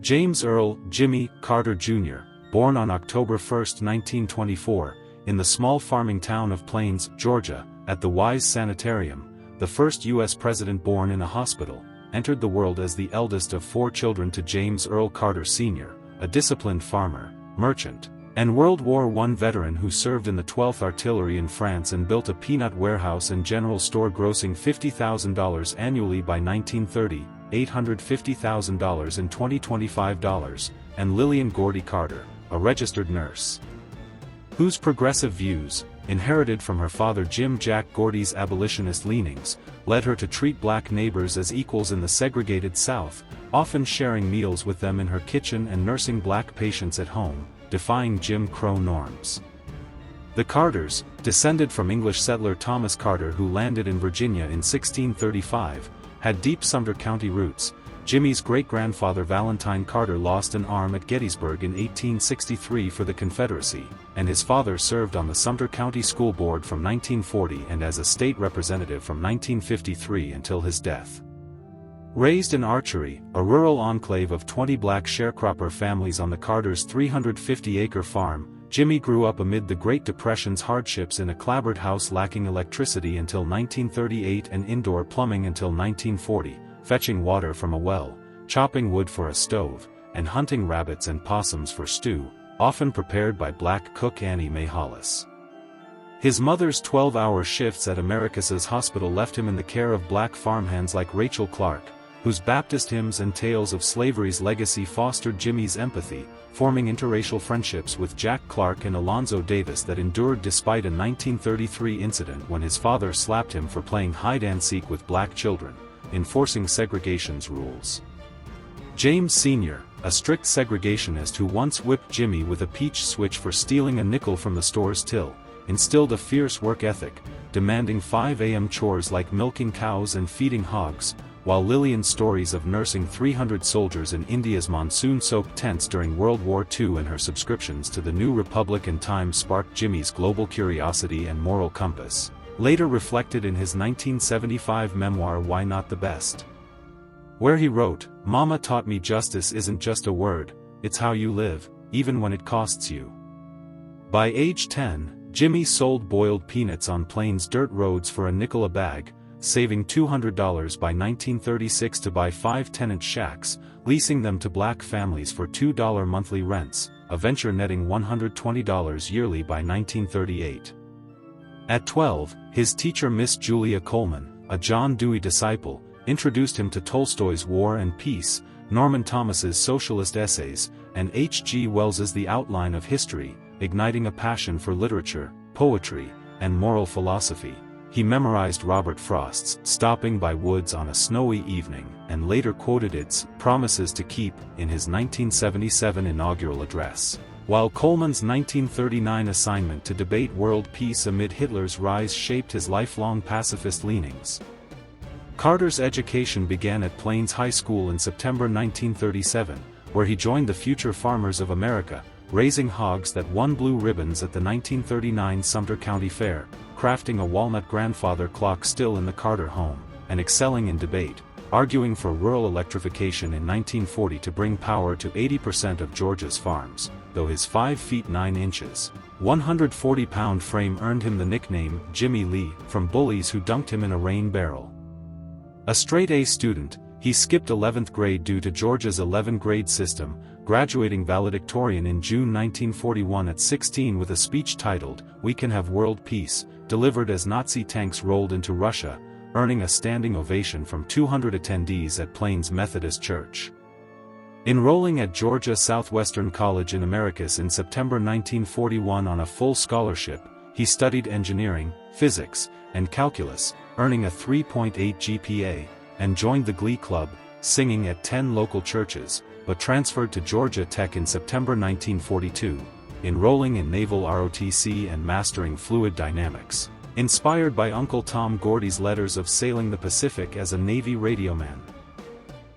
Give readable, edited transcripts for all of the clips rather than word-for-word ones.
James Earl Jimmy Carter Jr., born on October 1, 1924, in the small farming town of Plains, Georgia, at the Wise Sanitarium, the first U.S. president born in a hospital, entered the world as the eldest of 4 children to James Earl Carter Sr., a disciplined farmer, merchant, and World War I veteran who served in the 12th Artillery in France and built a peanut warehouse and general store grossing $50,000 annually by 1930, $850,000 in 2025 dollars, and Lillian Gordy Carter, a registered nurse, whose progressive views, inherited from her father Jim Jack Gordy's abolitionist leanings, led her to treat black neighbors as equals in the segregated South, often sharing meals with them in her kitchen and nursing black patients at home, defying Jim Crow norms. The Carters, descended from English settler Thomas Carter who landed in Virginia in 1635, had deep Sumter County roots. Jimmy's great-grandfather Valentine Carter lost an arm at Gettysburg in 1863 for the Confederacy, and his father served on the Sumter County School Board from 1940 and as a state representative from 1953 until his death. Raised in Archery, a rural enclave of 20 black sharecropper families on the Carters' 350-acre farm, Jimmy grew up amid the Great Depression's hardships in a clapboard house lacking electricity until 1938 and indoor plumbing until 1940, fetching water from a well, chopping wood for a stove, and hunting rabbits and possums for stew, often prepared by black cook Annie Mae Hollis. His mother's 12-hour shifts at Americus's hospital left him in the care of black farmhands like Rachel Clark, whose Baptist hymns and tales of slavery's legacy fostered Jimmy's empathy, forming interracial friendships with Jack Clark and Alonzo Davis that endured despite a 1933 incident when his father slapped him for playing hide-and-seek with black children, enforcing segregation's rules. James Sr., a strict segregationist who once whipped Jimmy with a peach switch for stealing a nickel from the store's till, instilled a fierce work ethic, demanding 5 a.m. chores like milking cows and feeding hogs, while Lillian's stories of nursing 300 soldiers in India's monsoon-soaked tents during World War II and her subscriptions to the New Republic and Times sparked Jimmy's global curiosity and moral compass, later reflected in his 1975 memoir Why Not the Best, where he wrote, "Mama taught me justice isn't just a word, it's how you live, even when it costs you." By age 10, Jimmy sold boiled peanuts on Plains dirt roads for a nickel a bag, saving $200 by 1936 to buy 5 tenant shacks, leasing them to black families for $2 monthly rents, a venture netting $120 yearly by 1938. At 12, his teacher Miss Julia Coleman, a John Dewey disciple, introduced him to Tolstoy's War and Peace, Norman Thomas's socialist essays, and H.G. Wells's The Outline of History, igniting a passion for literature, poetry, and moral philosophy. He memorized Robert Frost's Stopping by Woods on a Snowy Evening and later quoted its Promises to Keep in his 1977 inaugural address, while Coleman's 1939 assignment to debate world peace amid Hitler's rise shaped his lifelong pacifist leanings. Carter's education began at Plains High School in September 1937, where he joined the Future Farmers of America, raising hogs that won blue ribbons at the 1939 Sumter County Fair, crafting a walnut grandfather clock still in the Carter home, and excelling in debate, arguing for rural electrification in 1940 to bring power to 80% of Georgia's farms, though his 5 feet 9 inches, 140-pound frame earned him the nickname Jimmy Lee from bullies who dunked him in a rain barrel. A straight-A student, he skipped 11th grade due to Georgia's 11-grade system, graduating valedictorian in June 1941 at 16 with a speech titled, "We Can Have World Peace," delivered as Nazi tanks rolled into Russia, earning a standing ovation from 200 attendees at Plains Methodist Church. Enrolling at Georgia Southwestern College in Americus in September 1941 on a full scholarship, he studied engineering, physics, and calculus, earning a 3.8 GPA, and joined the Glee Club, singing at 10 local churches, but transferred to Georgia Tech in September 1942, enrolling in Naval ROTC and mastering fluid dynamics, inspired by Uncle Tom Gordy's letters of sailing the Pacific as a Navy radioman.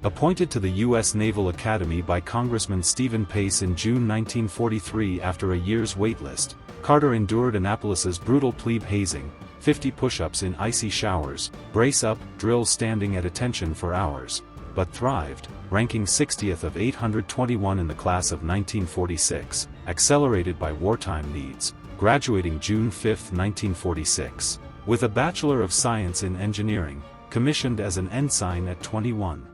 Appointed to the U.S. Naval Academy by Congressman Stephen Pace in June 1943 after a year's waitlist, Carter endured Annapolis's brutal plebe hazing, 50 push-ups in icy showers, brace-up drills standing at attention for hours, but thrived, ranking 60th of 821 in the class of 1946, accelerated by wartime needs, graduating June 5, 1946, with a Bachelor of Science in Engineering, commissioned as an ensign at 21.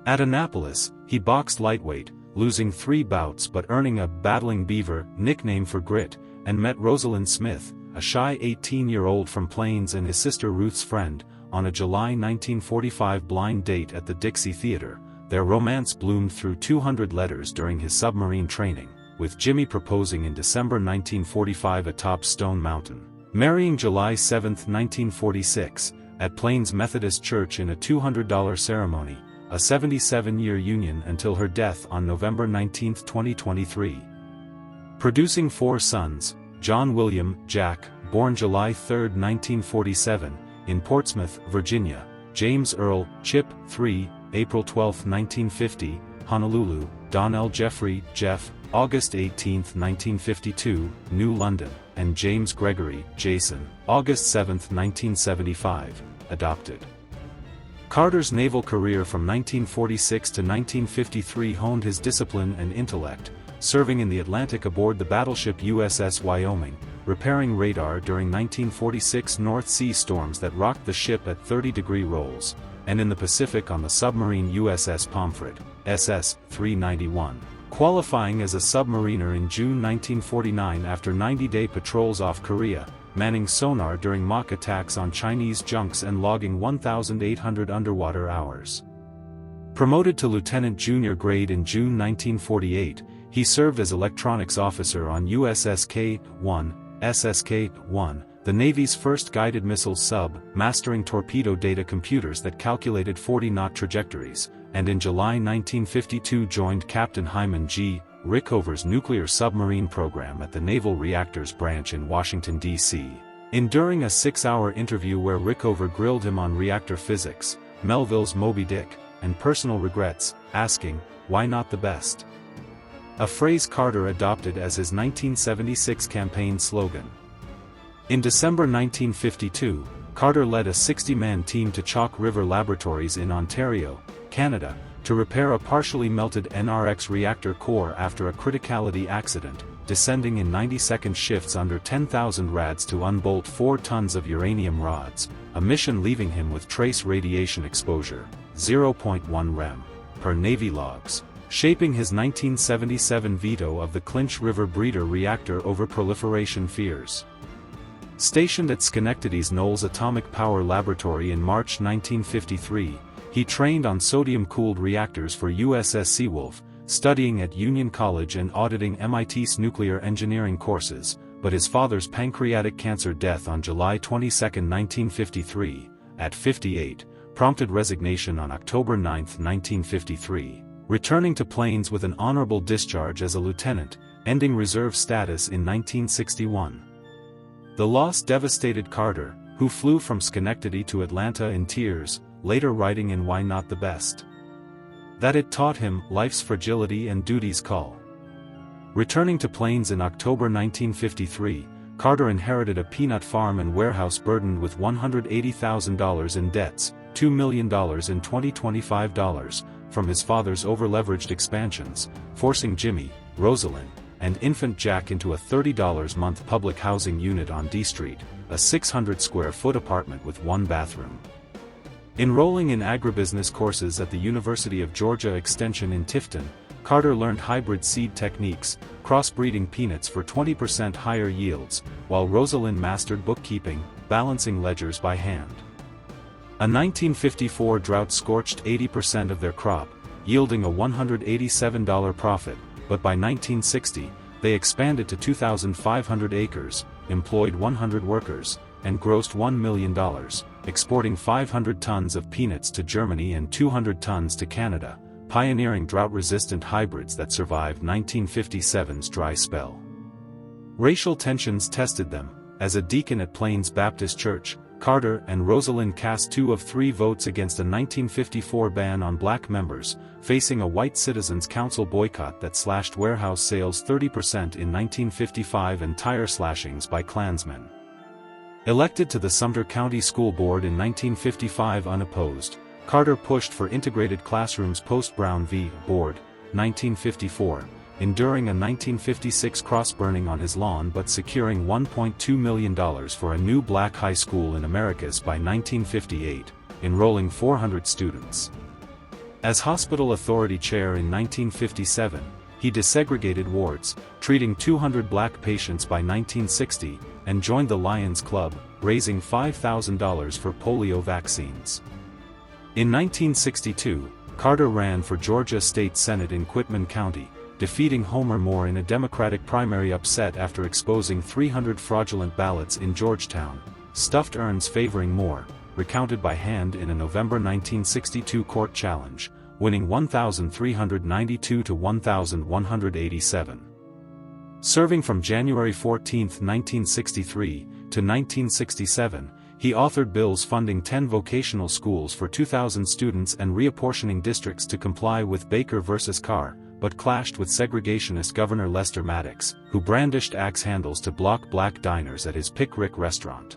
At Annapolis, he boxed lightweight, losing 3 bouts but earning a "Battling Beaver" nickname for grit, and met Rosalind Smith, a shy 18-year-old from Plains and his sister Ruth's friend, on a July 1945 blind date at the Dixie Theater. Their romance bloomed through 200 letters during his submarine training, with Jimmy proposing in December 1945 atop Stone Mountain, marrying July 7, 1946, at Plains Methodist Church in a $200 ceremony, a 77-year union until her death on November 19, 2023. Producing 4 sons, John William, Jack, born July 3, 1947, in Portsmouth, Virginia; James Earl, Chip, 3, April 12, 1950, Honolulu; Donnell Jeffrey, Jeff, August 18, 1952, New London; and James Gregory, Jason, August 7, 1975, adopted. Carter's naval career from 1946 to 1953 honed his discipline and intellect, serving in the Atlantic aboard the battleship USS Wyoming, repairing radar during 1946 North Sea storms that rocked the ship at 30-degree rolls, and in the Pacific on the submarine USS Pomfret, SS-391, qualifying as a submariner in June 1949 after 90-day patrols off Korea, manning sonar during mock attacks on Chinese junks and logging 1,800 underwater hours. Promoted to lieutenant junior grade in June 1948, he served as electronics officer on USS K-1, SSK-1, the Navy's first guided missile sub, mastering torpedo data computers that calculated 40-knot trajectories, and in July 1952 joined Captain Hyman G. Rickover's nuclear submarine program at the Naval Reactors Branch in Washington, D.C. Enduring a 6-hour interview where Rickover grilled him on reactor physics, Melville's Moby Dick, and personal regrets, asking, "Why not the best?" A phrase Carter adopted as his 1976 campaign slogan. In December 1952, Carter led a 60-man team to Chalk River Laboratories in Ontario, Canada, to repair a partially melted NRX reactor core after a criticality accident, descending in 90-second shifts under 10,000 rads to unbolt 4 tons of uranium rods, a mission leaving him with trace radiation exposure, 0.1 rem, per Navy logs, shaping his 1977 veto of the Clinch River breeder reactor over proliferation fears. Stationed at Schenectady's Knowles Atomic Power Laboratory in March 1953, he trained on sodium-cooled reactors for USS Seawolf, studying at Union College and auditing MIT's nuclear engineering courses, but his father's pancreatic cancer death on July 22, 1953, at 58, prompted resignation on October 9, 1953, returning to Plains with an honorable discharge as a lieutenant, ending reserve status in 1961. The loss devastated Carter, who flew from Schenectady to Atlanta in tears, later writing in Why Not the Best? That it taught him life's fragility and duty's call. Returning to Plains in October 1953, Carter inherited a peanut farm and warehouse burdened with $180,000 in debts, $2 million in 2025 dollars, from his father's over-leveraged expansions, forcing Jimmy, Rosalind, and infant Jack into a $30-month public housing unit on D Street, a 600-square-foot apartment with 1 bathroom. Enrolling in agribusiness courses at the University of Georgia Extension in Tifton, Carter learned hybrid seed techniques, crossbreeding peanuts for 20% higher yields, while Rosalind mastered bookkeeping, balancing ledgers by hand. A 1954 drought scorched 80% of their crop, yielding a $187 profit, but by 1960, they expanded to 2,500 acres, employed 100 workers, and grossed $1 million, exporting 500 tons of peanuts to Germany and 200 tons to Canada, pioneering drought-resistant hybrids that survived 1957's dry spell. Racial tensions tested them. As a deacon at Plains Baptist Church, Carter and Rosalind cast 2 of 3 votes against a 1954 ban on black members, facing a white citizens' council boycott that slashed warehouse sales 30% in 1955 and tire slashings by Klansmen. Elected to the Sumter County School Board in 1955 unopposed, Carter pushed for integrated classrooms post-Brown v. Board, 1954, enduring a 1956 cross-burning on his lawn but securing $1.2 million for a new black high school in Americus by 1958, enrolling 400 students. As hospital authority chair in 1957, he desegregated wards, treating 200 black patients by 1960, and joined the Lions Club, raising $5,000 for polio vaccines. In 1962, Carter ran for Georgia State Senate in Quitman County, defeating Homer Moore in a Democratic primary upset after exposing 300 fraudulent ballots in Georgetown, stuffed urns favoring Moore, recounted by hand in a November 1962 court challenge, winning 1,392 to 1,187. Serving from January 14, 1963, to 1967, he authored bills funding 10 vocational schools for 2,000 students and reapportioning districts to comply with Baker v. Carr, but clashed with segregationist Governor Lester Maddox, who brandished axe handles to block black diners at his Pick Rick restaurant.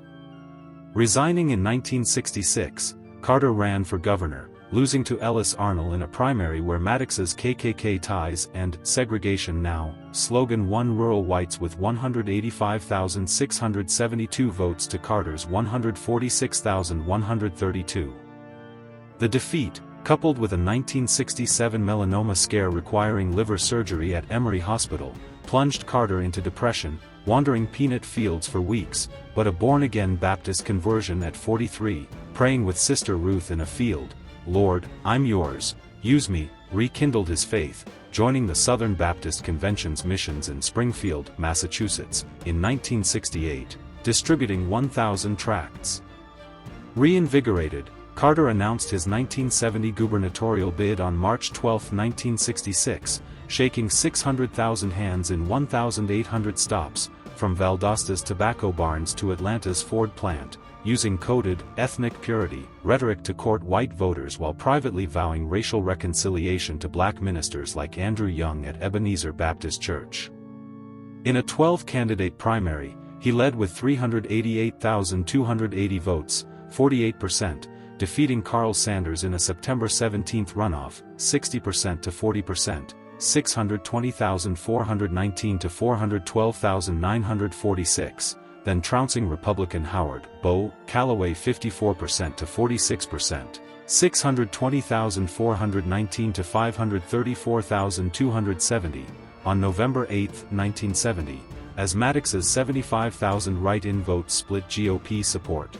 Resigning in 1966, Carter ran for governor, losing to Ellis Arnold in a primary where Maddox's KKK ties and "Segregation Now" slogan won rural whites with 185,672 votes to Carter's 146,132. The defeat, coupled with a 1967 melanoma scare requiring liver surgery at Emory Hospital, plunged Carter into depression, wandering peanut fields for weeks, but a born-again Baptist conversion at 43, praying with Sister Ruth in a field, "Lord, I'm yours, use me," rekindled his faith, joining the Southern Baptist Convention's missions in Springfield, Massachusetts, in 1968, distributing 1,000 tracts. Reinvigorated, Carter announced his 1970 gubernatorial bid on March 12, 1966, shaking 600,000 hands in 1,800 stops, from Valdosta's tobacco barns to Atlanta's Ford plant, using coded, ethnic purity rhetoric to court white voters while privately vowing racial reconciliation to black ministers like Andrew Young at Ebenezer Baptist Church. In a 12-candidate primary, he led with 388,280 votes, 48%, defeating Carl Sanders in a September 17 runoff, 60% to 40%, 620,419 to 412,946. Then trouncing Republican Howard Bo Callaway 54% to 46%, 620,419 to 534,270, on November 8, 1970, as Maddox's 75,000 write-in votes split GOP support.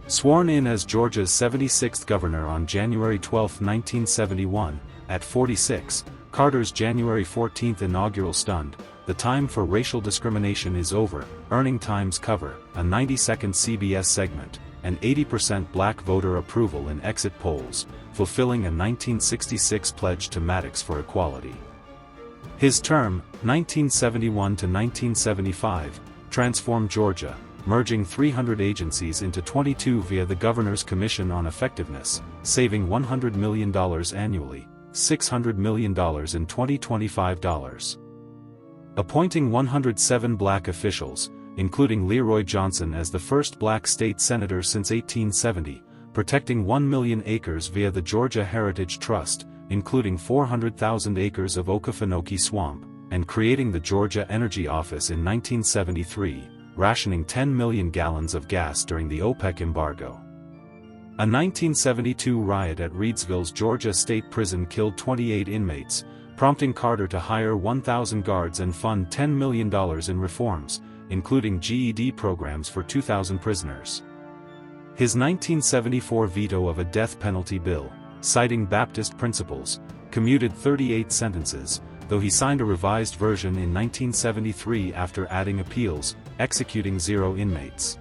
Sworn in as Georgia's 76th governor on January 12, 1971, at 46, Carter's January 14 inaugural stunned, "The time for racial discrimination is over," earning Times cover, a 90-second CBS segment, and 80% black voter approval in exit polls, fulfilling a 1966 pledge to Maddox for equality. His term, 1971 to 1975, transformed Georgia, merging 300 agencies into 22 via the Governor's Commission on Effectiveness, saving $100 million annually, $600 million in 2025 dollars. Appointing 107 black officials, including Leroy Johnson as the first black state senator since 1870, protecting 1 million acres via the Georgia Heritage Trust, including 400,000 acres of Okefenokee Swamp, and creating the Georgia Energy Office in 1973, rationing 10 million gallons of gas during the OPEC embargo. A 1972 riot at Reidsville's Georgia State Prison killed 28 inmates, prompting Carter to hire 1,000 guards and fund $10 million in reforms, including GED programs for 2,000 prisoners. His 1974 veto of a death penalty bill, citing Baptist principles, commuted 38 sentences, though he signed a revised version in 1973 after adding appeals, executing 0 inmates.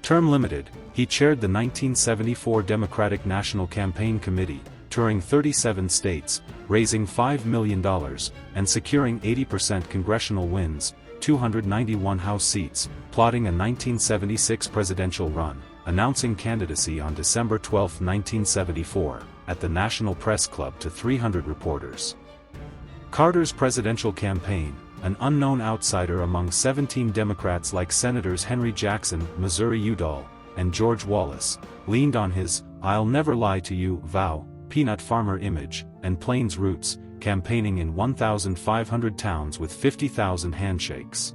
Term limited, he chaired the 1974 Democratic National Campaign Committee, touring 37 states, raising $5 million, and securing 80% congressional wins, 291 House seats, plotting a 1976 presidential run, announcing candidacy on December 12, 1974, at the National Press Club to 300 reporters. Carter's presidential campaign, an unknown outsider among 17 Democrats like Senators Henry Jackson, Missouri Udall, and George Wallace, leaned on his I'll Never Lie to You vow, Peanut Farmer image, and Plains roots, campaigning in 1,500 towns with 50,000 handshakes.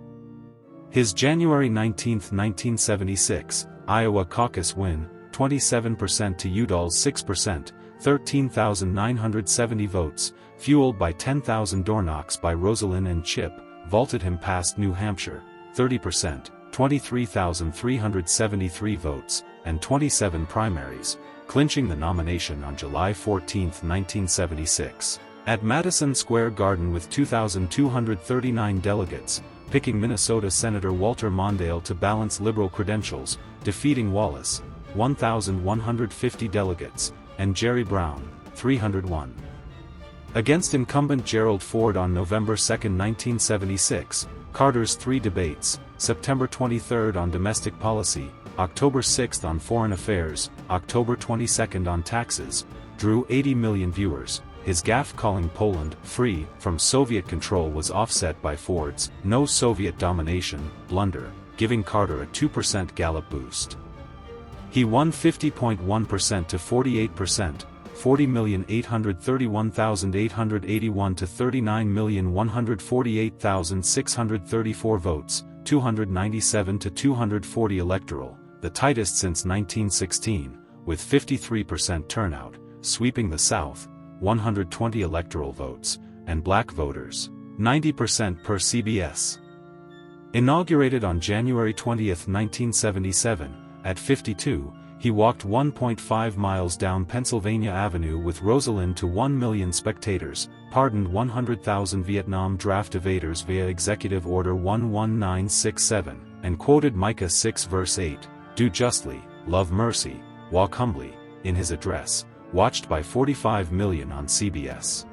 His January 19, 1976, Iowa caucus win, 27% to Udall's 6%, 13,970 votes, fueled by 10,000 door knocks by Rosalind and Chip, vaulted him past New Hampshire, 30%, 23,373 votes, and 27 primaries, clinching the nomination on July 14, 1976. At Madison Square Garden with 2,239 delegates, picking Minnesota Senator Walter Mondale to balance liberal credentials, defeating Wallace, 1,150 delegates, and Jerry Brown, 301. Against incumbent Gerald Ford on November 2, 1976, Carter's three debates, September 23 on domestic policy, October 6 on foreign affairs, October 22 on taxes, drew 80 million viewers. His gaffe calling Poland free from Soviet control was offset by Ford's no Soviet domination blunder, giving Carter a 2% Gallup boost. He won 50.1% to 48%, 40,831,881 to 39,148,634 votes, 297 to 240 electoral, the tightest since 1916, with 53% turnout, sweeping the South, 120 electoral votes, and black voters, 90% per CBS. Inaugurated on January 20, 1977, at 52, he walked 1.5 miles down Pennsylvania Avenue with Rosalind to 1 million spectators, pardoned 100,000 Vietnam draft evaders via Executive Order 11967, and quoted Micah 6 verse 8, "Do justly, love mercy, walk humbly," in his address, watched by 45 million on CBS.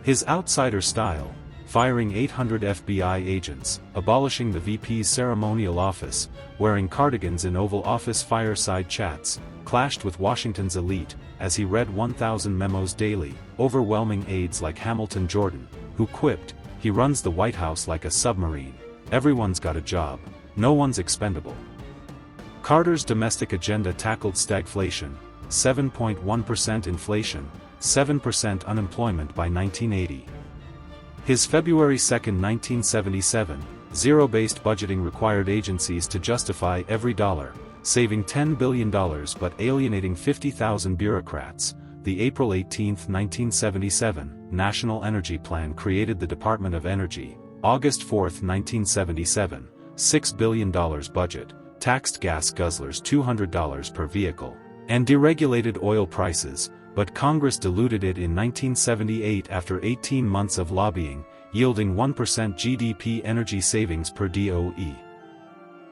His outsider style, firing 800 FBI agents, abolishing the VP's ceremonial office, wearing cardigans in Oval Office fireside chats, clashed with Washington's elite, as he read 1,000 memos daily, overwhelming aides like Hamilton Jordan, who quipped, "He runs the White House like a submarine. Everyone's got a job. No one's expendable." Carter's domestic agenda tackled stagflation, 7.1% inflation, 7% unemployment by 1980. His February 2, 1977, zero-based budgeting required agencies to justify every dollar, saving $10 billion but alienating 50,000 bureaucrats. The April 18, 1977, National Energy Plan created the Department of Energy. August 4, 1977, $6 billion budget, taxed gas guzzlers $200 per vehicle, and deregulated oil prices, but Congress diluted it in 1978 after 18 months of lobbying, yielding 1% GDP energy savings per DOE.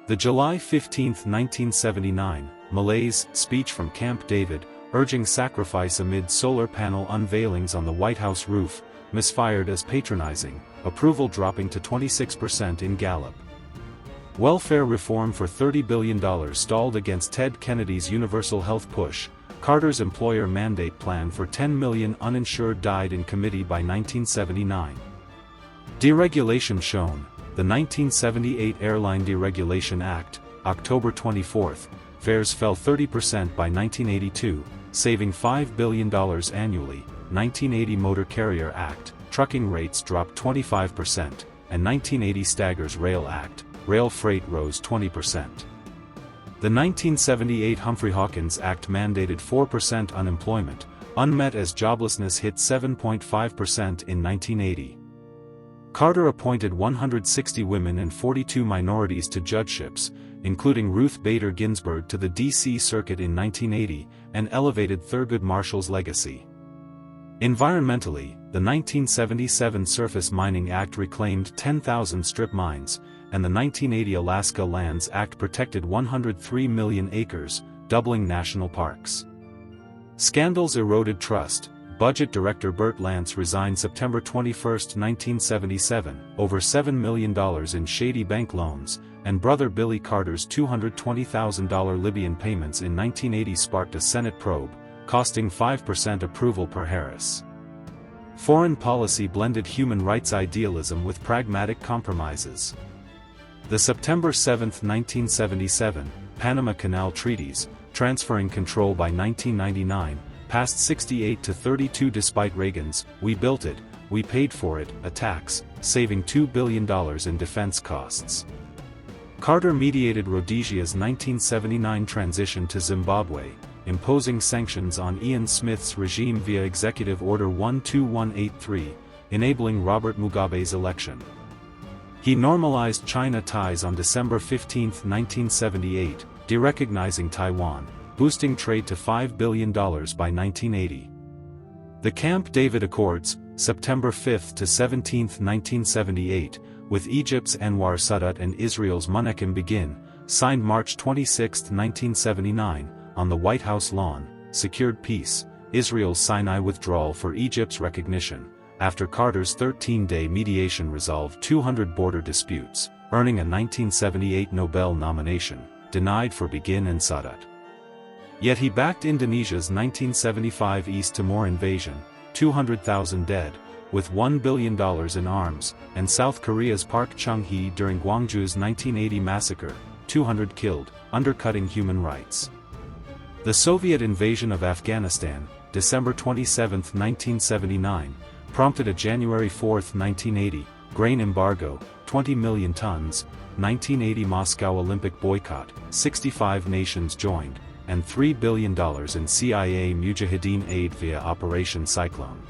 The July 15, 1979, malaise speech from Camp David, urging sacrifice amid solar panel unveilings on the White House roof, misfired as patronizing, approval dropping to 26% in Gallup. Welfare reform for $30 billion stalled against Ted Kennedy's universal health push. Carter's employer mandate plan for 10 million uninsured died in committee by 1979. Deregulation shown, the 1978 Airline Deregulation Act, October 24, fares fell 30% by 1982, saving $5 billion annually. 1980 Motor Carrier Act, trucking rates dropped 25%, and 1980 Staggers Rail Act, rail freight rose 20%. The 1978 Humphrey-Hawkins Act mandated 4% unemployment, unmet as joblessness hit 7.5% in 1980. Carter appointed 160 women and 42 minorities to judgeships, including Ruth Bader Ginsburg to the D.C. Circuit in 1980, and elevated Thurgood Marshall's legacy. Environmentally, the 1977 Surface Mining Act reclaimed 10,000 strip mines, and the 1980 Alaska Lands Act protected 103 million acres, doubling national parks. Scandals eroded trust. Budget Director Burt Lance resigned September 21, 1977, over $7 million in shady bank loans, and brother Billy Carter's $220,000 Libyan payments in 1980 sparked a Senate probe, costing 5% approval per Harris. Foreign policy blended human rights idealism with pragmatic compromises. The September 7, 1977, Panama Canal Treaties, transferring control by 1999, passed 68 to 32 despite Reagan's "we built it, we paid for it" attacks, saving $2 billion in defense costs. Carter mediated Rhodesia's 1979 transition to Zimbabwe, imposing sanctions on Ian Smith's regime via Executive Order 12183, enabling Robert Mugabe's election. He normalized China ties on December 15, 1978, derecognizing Taiwan, boosting trade to $5 billion by 1980. The Camp David Accords, September 5 to 17, 1978, with Egypt's Anwar Sadat and Israel's Menachem Begin, signed March 26, 1979, on the White House lawn, secured peace, Israel's Sinai withdrawal for Egypt's recognition, after Carter's 13-day mediation resolved 200 border disputes, earning a 1978 Nobel nomination, denied for Begin and Sadat. Yet he backed Indonesia's 1975 East Timor invasion, 200,000 dead, with $1 billion in arms, and South Korea's Park Chung-hee during Gwangju's 1980 massacre, 200 killed, undercutting human rights. The Soviet invasion of Afghanistan, December 27, 1979, prompted a January 4, 1980, grain embargo, 20 million tons, 1980 Moscow Olympic boycott, 65 nations joined, and $3 billion in CIA Mujahideen aid via Operation Cyclone.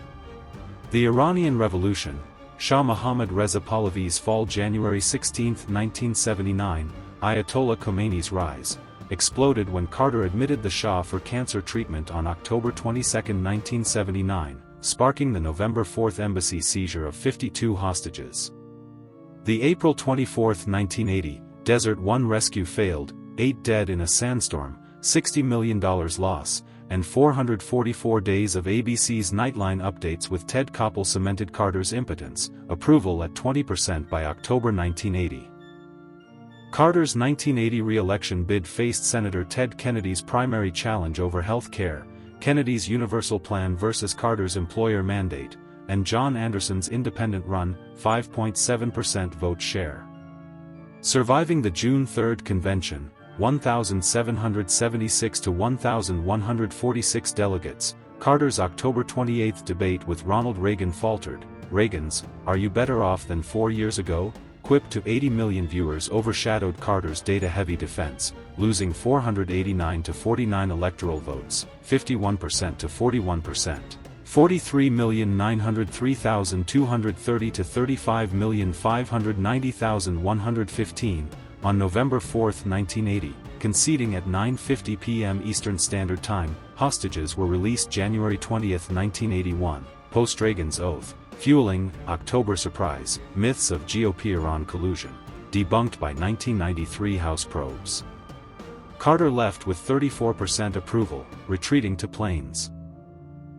The Iranian Revolution, Shah Mohammad Reza Pahlavi's fall January 16, 1979, Ayatollah Khomeini's rise, exploded when Carter admitted the Shah for cancer treatment on October 22, 1979, sparking the November 4 embassy seizure of 52 hostages. The April 24, 1980, Desert One rescue failed, 8 dead in a sandstorm, $60 million loss, and 444 days of ABC's Nightline updates with Ted Koppel cemented Carter's impotence, approval at 20% by October 1980. Carter's 1980 re-election bid faced Senator Ted Kennedy's primary challenge over health care, Kennedy's universal plan versus Carter's employer mandate, and John Anderson's independent run, 5.7% vote share. Surviving the June 3 convention, 1,776 to 1,146 delegates, Carter's October 28 debate with Ronald Reagan faltered. Reagan's "Are you better off than 4 years ago?" quip to 80 million viewers overshadowed Carter's data-heavy defense, losing 489 to 49 electoral votes, 51% to 41%. 43,903,230 to 35,590,115, on November 4, 1980, conceding at 9:50 p.m. Eastern Standard Time. Hostages were released January 20, 1981, post-Reagan's oath, fueling October surprise, myths of GOP-Iran collusion, debunked by 1993 House probes. Carter left with 34% approval, retreating to Plains.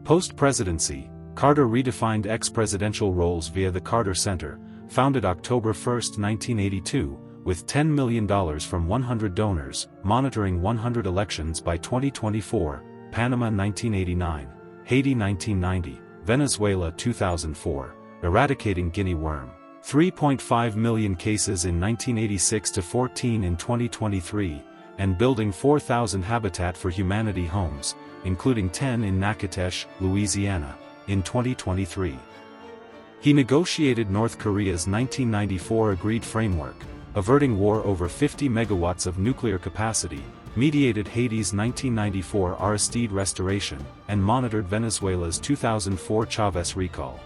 Post-presidency, Carter redefined ex-presidential roles via the Carter Center, founded October 1, 1982, with $10 million from 100 donors, monitoring 100 elections by 2024, Panama 1989, Haiti 1990, Venezuela 2004, eradicating guinea worm, 3.5 million cases in 1986 to 14 in 2023, and building 4,000 Habitat for Humanity homes, including 10 in Natchitoches, Louisiana, in 2023. He negotiated North Korea's 1994 agreed framework, averting war over 50 megawatts of nuclear capacity, mediated Haiti's 1994 Aristide restoration, and monitored Venezuela's 2004 Chavez recall.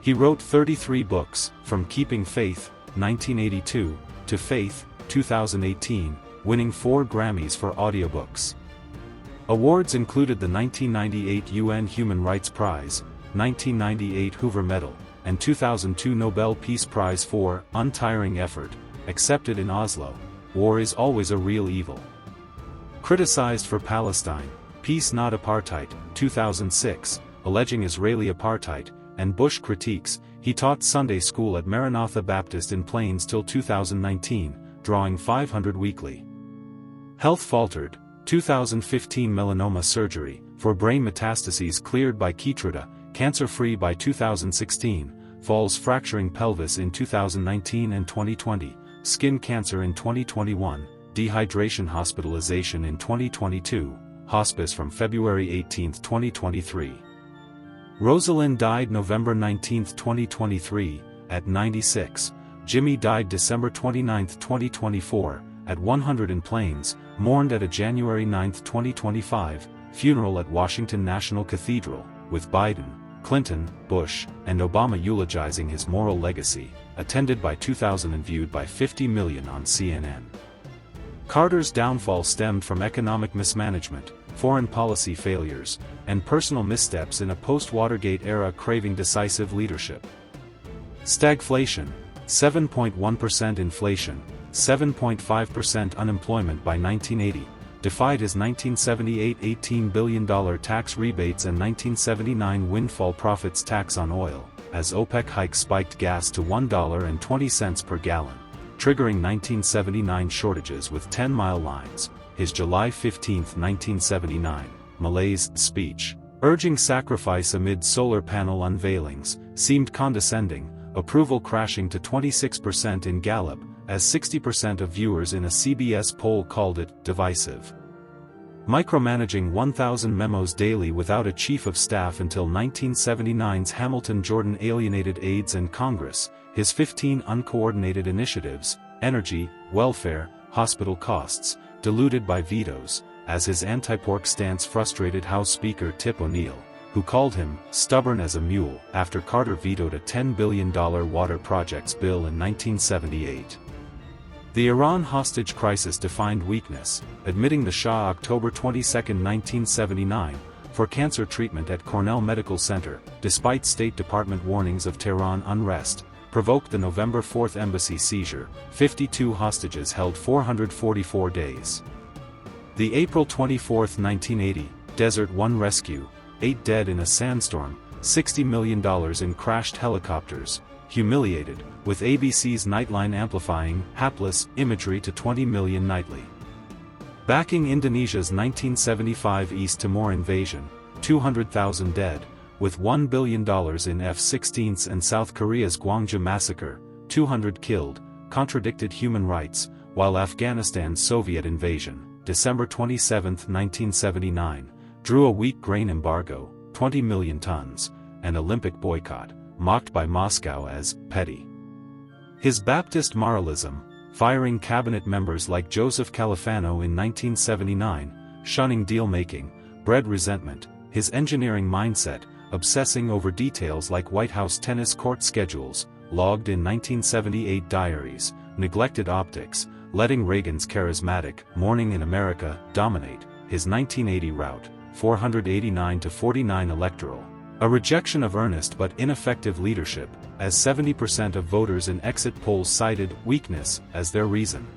He wrote 33 books, from Keeping Faith, 1982, to Faith, 2018, winning 4 Grammys for audiobooks. Awards included the 1998 UN Human Rights Prize, 1998 Hoover Medal, and 2002 Nobel Peace Prize for Untiring Effort, accepted in Oslo. War is always a real evil. Criticized for Palestine, Peace Not Apartheid, 2006, alleging Israeli apartheid, and Bush critiques, he taught Sunday school at Maranatha Baptist in Plains till 2019, drawing 500 weekly. Health faltered, 2015 melanoma surgery, for brain metastases cleared by Keytruda, cancer-free by 2016, falls fracturing pelvis in 2019 and 2020, skin cancer in 2021, dehydration hospitalization in 2022, hospice from February 18, 2023. Rosalind died November 19, 2023, at 96. Jimmy died December 29, 2024, at 100 in Plains, mourned at a January 9, 2025, funeral at Washington National Cathedral, with Biden, Clinton, Bush, and Obama eulogizing his moral legacy, attended by 2,000 and viewed by 50 million on CNN. Carter's downfall stemmed from economic mismanagement, foreign policy failures, and personal missteps in a post-Watergate era craving decisive leadership. Stagflation, 7.1% inflation, 7.5% unemployment by 1980, defied his 1978 $18 billion tax rebates and 1979 windfall profits tax on oil, as OPEC hike spiked gas to $1.20 per gallon, triggering 1979 shortages with 10-mile lines. His July 15, 1979, malaise speech, urging sacrifice amid solar panel unveilings, seemed condescending, approval crashing to 26% in Gallup, as 60% of viewers in a CBS poll called it divisive. Micromanaging 1,000 memos daily without a chief of staff until 1979's Hamilton Jordan alienated aides and Congress, his 15 uncoordinated initiatives, energy, welfare, hospital costs, diluted by vetoes, as his anti-pork stance frustrated House Speaker Tip O'Neill, who called him stubborn as a mule after Carter vetoed a $10 billion water projects bill in 1978. The Iran hostage crisis defined weakness, admitting the Shah October 22, 1979, for cancer treatment at Cornell Medical Center, despite State Department warnings of Tehran unrest, provoked the November 4 embassy seizure, 52 hostages held 444 days. The April 24, 1980, Desert One rescue, 8 dead in a sandstorm, $60 million in crashed helicopters, humiliated, with ABC's Nightline amplifying hapless imagery to 20 million nightly. Backing Indonesia's 1975 East Timor invasion, 200,000 dead, with $1 billion in F-16s, and South Korea's Gwangju massacre, 200 killed, contradicted human rights, while Afghanistan's Soviet invasion, December 27, 1979, drew a weak grain embargo, 20 million tons, and Olympic boycott, mocked by Moscow as petty. His Baptist moralism, firing cabinet members like Joseph Califano in 1979, shunning deal-making, bred resentment. His engineering mindset, obsessing over details like White House tennis court schedules, logged in 1978 diaries, neglected optics, letting Reagan's charismatic "Morning in America" dominate. His 1980 rout, 489-49 electoral. A rejection of earnest but ineffective leadership, as 70% of voters in exit polls cited weakness as their reason.